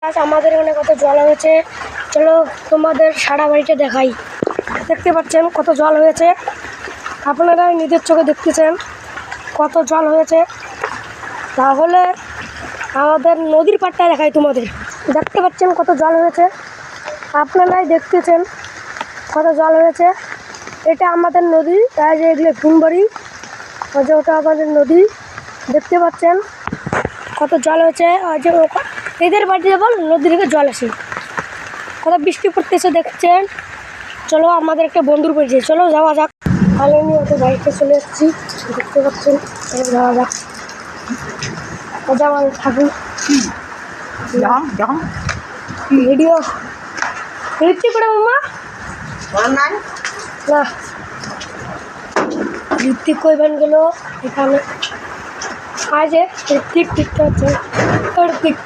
আজ আমাদের এখানে কত জল হয়েছে, চলো তোমাদের সারা বাড়িটা দেখাই। দেখতে পাচ্ছেন কত জল হয়েছে, আপনারা নিজের চোখে দেখতেছেন কত জল হয়েছে। তাহলে আমাদের নদীর পাড়টা দেখাই তোমাদের। দেখতে পাচ্ছেন কত জল হয়েছে, আপনারাই দেখতেছেন কত জল হয়েছে। এটা আমাদের নদী, তাই যে এগুলো ফুলবাড়ি, ওটা আমাদের নদী। দেখতে পাচ্ছেন কত জল হয়েছে। আর যে এদের বাড়িতে বল নদী থেকে জল আসে, কত বৃষ্টি পড়তেছে দেখছেন। চলো আমাদের একটা বন্ধুর বাড়ি যাই, চলো যাওয়া যাক। তাহলে আমি ওদের বাড়িতে চলে যাচ্ছি, দেখতে পাচ্ছেন। চলো যাওয়া যাক, আমাদের থাকুন ভিডিও ঋত্বিক করে মামা না ঋত্বিক কইবেন গেল এখানে। আজ ঋত্বিক ঠিক আছে ঋত্বিক